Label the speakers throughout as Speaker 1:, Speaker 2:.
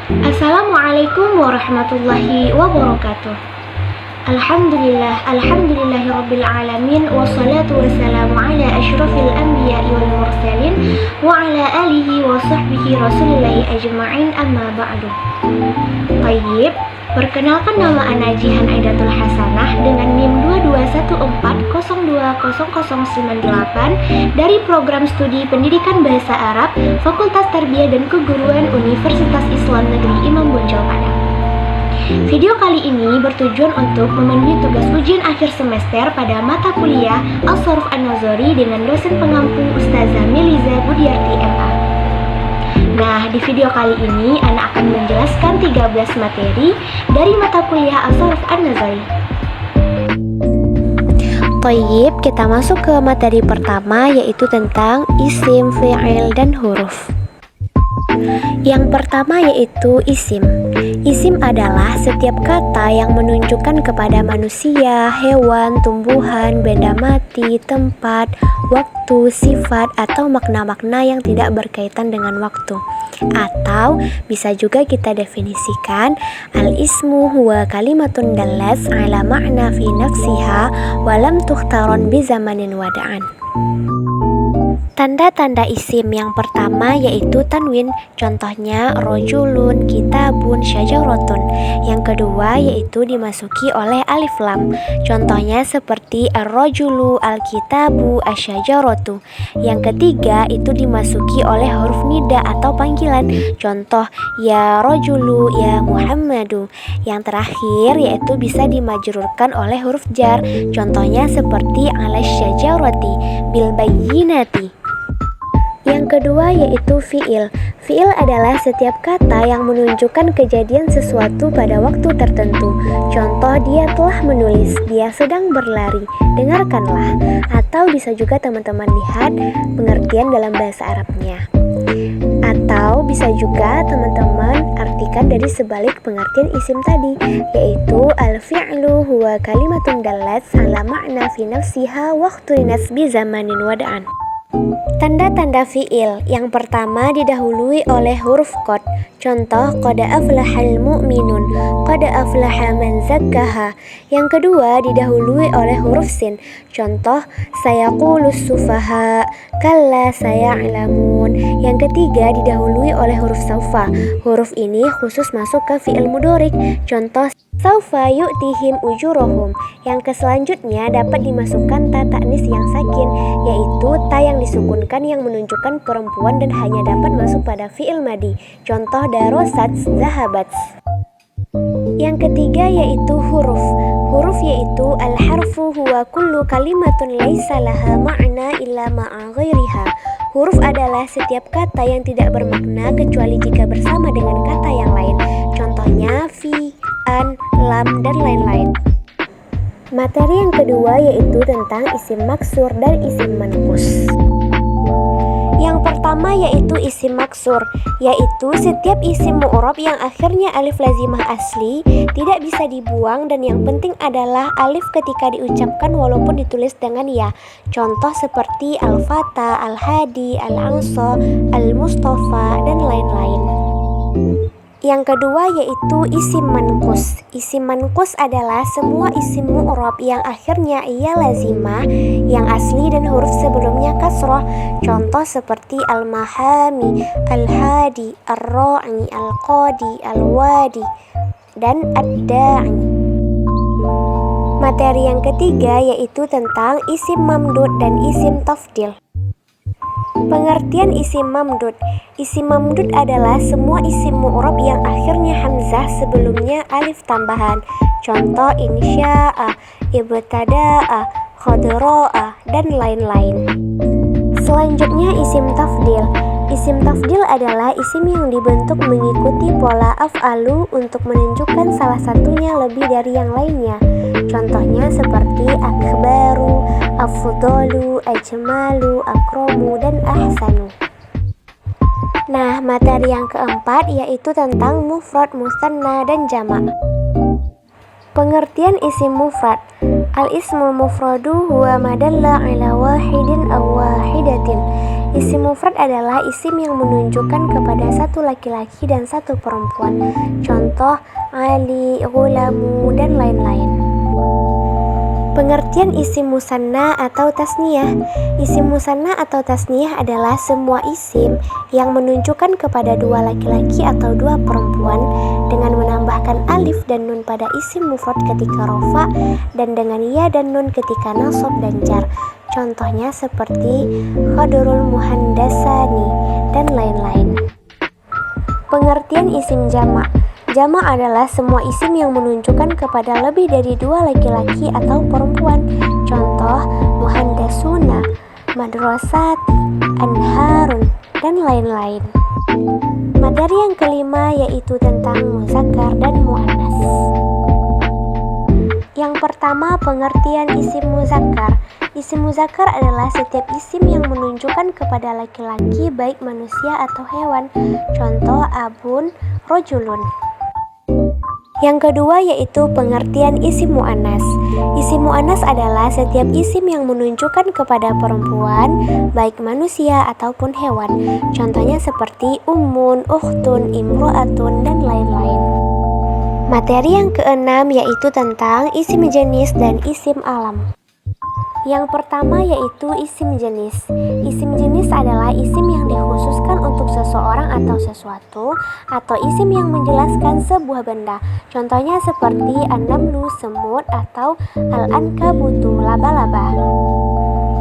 Speaker 1: Assalamualaikum warahmatullahi wabarakatuh. Alhamdulillahirabbil alamin wassalatu wassalamu ala asyrafil anbiya'i wal mursalin wa ala alihi wa sahbihi rasulillahi ajma'in amma ba'du. Tayyib, perkenalkan nama ana Jihan Aidatul Hasanah dengan NIM 2214020098 dari program studi Pendidikan Bahasa Arab Fakultas Tarbiyah dan Keguruan Universitas Islam Negeri Imam Bonjol Padang. Video kali ini bertujuan untuk memenuhi tugas ujian akhir semester pada mata kuliah Al-Sarf An-Nazari dengan dosen pengampu Ustazah Meliza Budiarti MA. Nah, di video kali ini Ana akan menjelaskan 13 materi dari mata kuliah Al-Sarf An-Nazari. Tayyib, kita masuk ke materi pertama, yaitu tentang isim, fi'il, dan huruf. Yang pertama yaitu isim. Isim adalah setiap kata yang menunjukkan kepada manusia, hewan, tumbuhan, benda mati, tempat, waktu, sifat, atau makna-makna yang tidak berkaitan dengan waktu. Atau bisa juga kita definisikan, al-ismu huwa kalimatun dallas ala ma'na fi nafsiha walam tukhtaron bi zamanin wada'an. Tanda-tanda isim yang pertama yaitu tanwin, contohnya rojulun, kitabun, syajarotun. Yang kedua yaitu dimasuki oleh alif lam, contohnya seperti ar-rojulu, al-kitabu, asyajarotu. Yang ketiga itu dimasuki oleh huruf nida atau panggilan, contoh ya rojulu, ya Muhammadu. Yang terakhir yaitu bisa dimajrurkan oleh huruf jar, contohnya seperti ala syajaroti, bil bayyinati. Yang kedua yaitu fi'il. Fi'il adalah setiap kata yang menunjukkan kejadian sesuatu pada waktu tertentu. Contoh, dia telah menulis, dia sedang berlari, dengarkanlah. Atau bisa juga teman-teman lihat pengertian dalam bahasa Arabnya. Atau bisa juga teman-teman artikan dari sebalik pengertian isim tadi, yaitu al-fi'lu huwa kalimatun dallat ala ma'na fi nafsiha waqtu nasbi zamanin wada'an. Tanda-tanda fi'il. Yang pertama didahului oleh huruf qad. Contoh, qad aflahal mu'minun, qad aflaha man zakkaha. Yang kedua didahului oleh huruf sin. Contoh, sayaqulus sufaha, kalla saya'lamun. Yang ketiga didahului oleh huruf saufa. Huruf ini khusus masuk ke fi'il mudhorik. Contoh, saufa yu'tihim ujurahum. Yang selanjutnya dapat dimasukkan ta ta'nis yang sakin, yaitu ta yang disukunkan yang menunjukkan perempuan dan hanya dapat masuk pada fi'il madi. Contoh, darosats, zahabats. Yang ketiga yaitu huruf. Huruf yaitu al-harfu huwa kullu kalimatun laisa laha ma'na illa ma'a ghairiha. Huruf adalah setiap kata yang tidak bermakna kecuali jika bersama dengan kata yang lain. Contohnya fi, an, lam, dan lain-lain. Materi yang kedua yaitu tentang isim maksur dan isim manqus. Yang pertama yaitu isim maksur, yaitu setiap isim mu'rab yang akhirnya alif lazimah asli tidak bisa dibuang dan yang penting adalah alif ketika diucapkan walaupun ditulis dengan ya. Contoh seperti al-fata, al-hadi, al-ansa, al-mustafa, dan lain-lain. Yang kedua yaitu isim manqus. Isim manqus adalah semua isim mu'rab yang akhirnya ia lazimah, yang asli dan huruf sebelumnya kasroh. Contoh seperti al-mahami, al-hadi, ar-ra'i, al-qadi, al-wadi, dan ad-da'i. Materi yang ketiga yaitu tentang isim mamdud dan isim tafdil. Pengertian isim mamdud. Isim mamdud adalah semua isim mu'rab yang akhirnya hamzah sebelumnya alif tambahan. Contoh insya'a, ibtada'a, khadra'a, dan lain-lain. Selanjutnya isim tafdil. Isim tafdil adalah isim yang dibentuk mengikuti pola af'alu untuk menunjukkan salah satunya lebih dari yang lainnya. Contohnya seperti akhbaru, afdalu, ajmalu, akramu, dan ahsanu. Nah, materi yang keempat yaitu tentang mufrad, musanna, dan jamak. Pengertian isim mufrad. Al-ismul mufradu huwa madalla ala wahidin aw wahidatin. Isim mufrad adalah isim yang menunjukkan kepada satu laki-laki dan satu perempuan. Contoh Ali, Ghulamu, dan lain-lain. Pengertian isim musanna atau tasniyah. Isim musanna atau tasniyah adalah semua isim yang menunjukkan kepada dua laki-laki atau dua perempuan dengan menambahkan alif dan nun pada isim mufrad ketika rofa dan dengan ya dan nun ketika nasab dan jar. Contohnya seperti Khadrul Muhandasani dan lain-lain. Pengertian isim jamak. Jamak adalah semua isim yang menunjukkan kepada lebih dari dua laki-laki atau perempuan. Contoh muhandasuna, madrasati, anharun, dan lain-lain. Materi yang kelima yaitu tentang muzakkar dan muannas. Yang pertama, pengertian isim muzakkar. Isim muzakkar adalah setiap isim yang menunjukkan kepada laki-laki baik manusia atau hewan. Contoh abun, rojulun. Yang kedua yaitu pengertian isim mu'annas. Isim mu'annas adalah setiap isim yang menunjukkan kepada perempuan, baik manusia ataupun hewan. Contohnya seperti ummun, ukhtun, imro'atun, dan lain-lain. Materi yang keenam yaitu tentang isim jenis dan isim alam. Yang pertama yaitu isim jenis. Isim jenis adalah isim yang dikhususkan untuk seseorang atau sesuatu, atau isim yang menjelaskan sebuah benda. Contohnya seperti an-namlu, semut, atau al-ankabutu, laba-laba.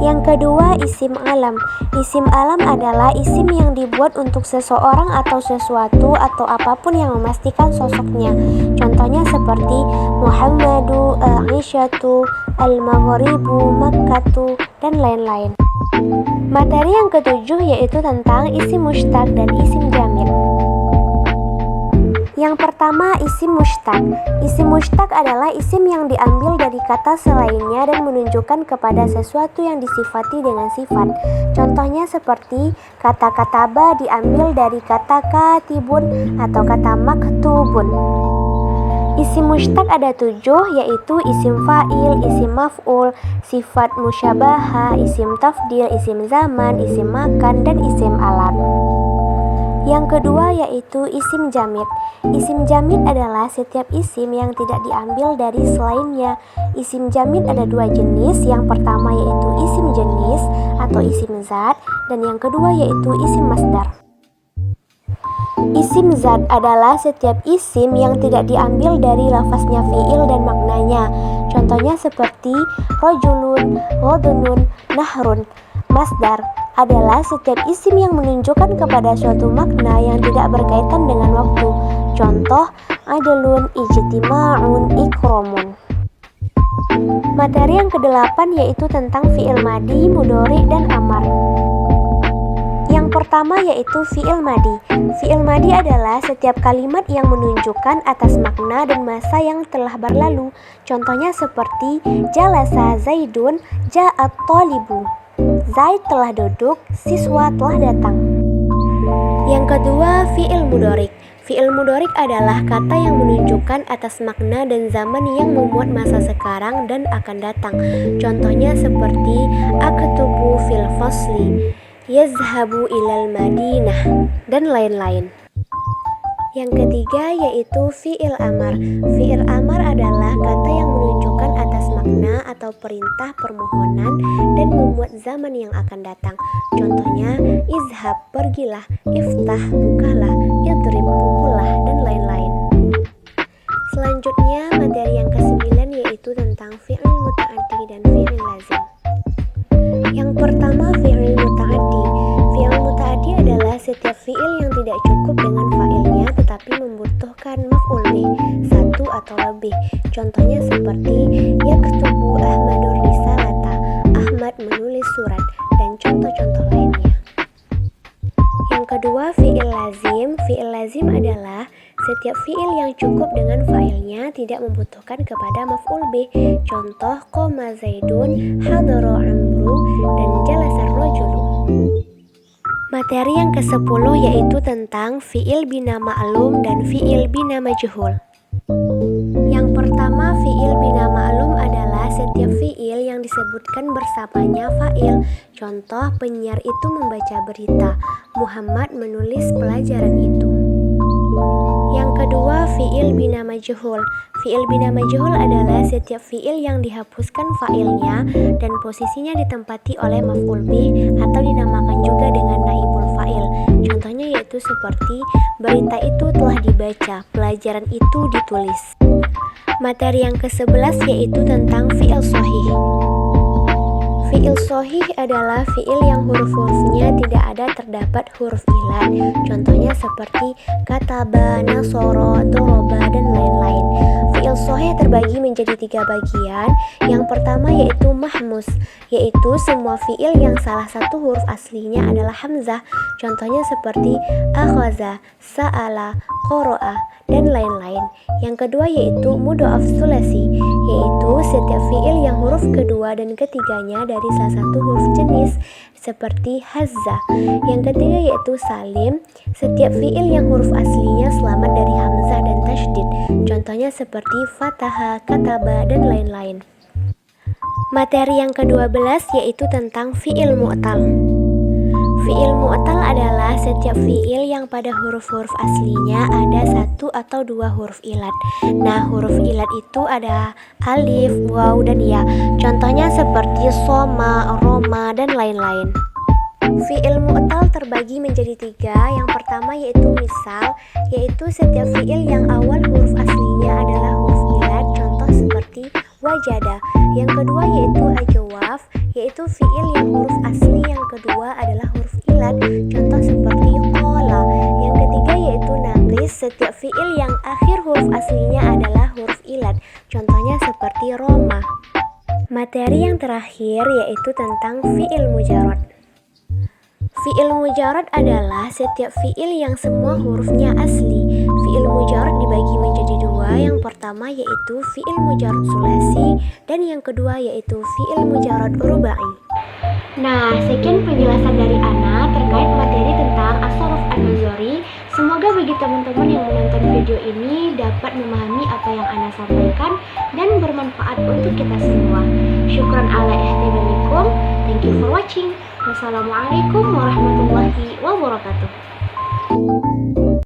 Speaker 1: Yang kedua, isim alam. Isim alam adalah isim yang dibuat untuk seseorang atau sesuatu atau apapun yang memastikan sosoknya. Contohnya seperti Muhammadu, Aisyatu, Al-Maghribu, Makkatu, dan lain-lain. Materi yang ketujuh yaitu tentang isim mushtaq dan isim jamid. Yang pertama, isim mushtaq. Isim mushtaq adalah isim yang diambil dari kata selainnya dan menunjukkan kepada sesuatu yang disifati dengan sifat. Contohnya seperti kata kataba diambil dari kata katibun atau kata maktubun. Isim mushtaq ada 7, yaitu isim fa'il, isim maf'ul, sifat musyabahah, isim tafdil, isim zaman, isim makan, dan isim alat. Yang kedua yaitu isim jamid. Isim jamid adalah setiap isim yang tidak diambil dari selainnya. Isim jamid ada 2 jenis. Yang pertama yaitu isim jenis atau isim zat, dan yang kedua yaitu isim masdar. Isim zat adalah setiap isim yang tidak diambil dari lafaznya fi'il dan maknanya. Contohnya seperti rojulun, ghadunun, nahrun. Masdar adalah setiap isim yang menunjukkan kepada suatu makna yang tidak berkaitan dengan waktu. Contoh adlun, ijtima'un, ikromun. Materi yang kedelapan yaitu tentang fi'il madi, mudhari, dan amar. Yang pertama yaitu fi'il madi. Fi'il madi adalah setiap kalimat yang menunjukkan atas makna dan masa yang telah berlalu. Contohnya seperti jalasa zaidun, ja'at thalibu. Zaid telah duduk, siswa telah datang. Yang kedua, fi'il mudhorik. Fi'il mudhorik adalah kata yang menunjukkan atas makna dan zaman yang memuat masa sekarang dan akan datang. Contohnya seperti aktubu fil fasli, yazhabu ilal madinah, dan lain-lain. Yang ketiga yaitu fi'il amar. Fi'il amar adalah kata yang menunjukkan atas makna atau perintah permohonan dan membuat zaman yang akan datang. Contohnya izhab, pergilah, iftah, bukalah, idrib, pukullah, dan lain-lain. Selanjutnya materi yang ke-9 yaitu tentang fi'il muta'addi dan fi'il lazim. Yang pertama, fi'il muta'addi. Fi'il muta'addi adalah setiap fi'il yang tidak cukup dengan fa'ilnya tetapi membutuhkan maf'ul bih, satu atau lebih. Contohnya seperti yaktubu Ahmadur risalata, Ahmad menulis surat, dan contoh-contoh lainnya. Yang kedua, fi'il lazim. Fi'il lazim adalah setiap fi'il yang cukup dengan fa'ilnya tidak membutuhkan kepada maf'ul bih. Contoh qoma zaidun, hadara amru, dan jalasa rajulu. Materi yang ke-10 yaitu tentang fi'il bina ma'lum dan fi'il bina majhul. Yang pertama, fi'il bina ma'lum adalah setiap fi'il yang yang disebutkan bersamanya fa'il. Contoh, penyiar itu membaca berita, Muhammad menulis pelajaran itu. Yang kedua, fi'il bina majhul. Fi'il bina majhul adalah setiap fi'il yang dihapuskan fa'ilnya dan posisinya ditempati oleh maf'ul bih atau dinamakan juga dengan naibul fa'il. Contohnya yaitu seperti berita itu telah dibaca, pelajaran itu ditulis. Materi yang ke-11 yaitu tentang fi'il shahih. Fi'il shahih adalah fi'il yang huruf-hurufnya tidak ada terdapat huruf ilat. Contohnya seperti kataba, nasoro, doroba, dan lain-lain. Fi'il shahih terbagi menjadi 3 bagian. Yang pertama yaitu mahmus, yaitu semua fi'il yang salah satu huruf aslinya adalah hamzah. Contohnya seperti akhaza, sa'ala, qoro'a, dan lain-lain. Yang kedua yaitu mudha'af sulasi, yaitu setiap fi'il yang huruf kedua dan ketiganya dari salah satu huruf jenis seperti hazza. Yang ketiga yaitu salim, setiap fi'il yang huruf aslinya selamat dari hamzah dan tasydid. Contohnya seperti fataha, kataba, dan lain-lain. Materi yang ke-12 yaitu tentang fi'il mu'tal. Fi'il mu'tal adalah setiap fi'il yang pada huruf-huruf aslinya ada 1 atau 2 huruf ilat. Nah, huruf ilat itu ada alif, waw, dan ya. Contohnya seperti soma, roma, dan lain-lain. Fi'il mu'tal terbagi menjadi 3. Yang pertama yaitu misal, yaitu setiap fi'il yang awal huruf aslinya adalah huruf ilat. Contoh seperti wajada. Yang kedua yaitu ajwaf, yaitu fi'il yang huruf asli yang kedua adalah huruf ilat. Contoh seperti qola. Yang ketiga yaitu naqis, setiap fi'il yang akhir huruf aslinya adalah huruf ilat. Contohnya seperti roma. Materi yang terakhir yaitu tentang fi'il mujarad. Fi'il mujarad adalah setiap fi'il yang semua hurufnya asli. Fi'il mujarad dibagi menjadi 2. Yang pertama yaitu fi'il mujarad sulasi dan yang kedua yaitu fi'il mujarad rubai. Nah, sekian penjelasan dari Ana terkait materi tentang as-sarf an-nazari. Semoga bagi teman-teman yang menonton video ini dapat memahami apa yang Ana sampaikan dan bermanfaat untuk kita semua. Syukran ala ihtimamikum. Thank you for watching. Wassalamualaikum warahmatullahi wabarakatuh.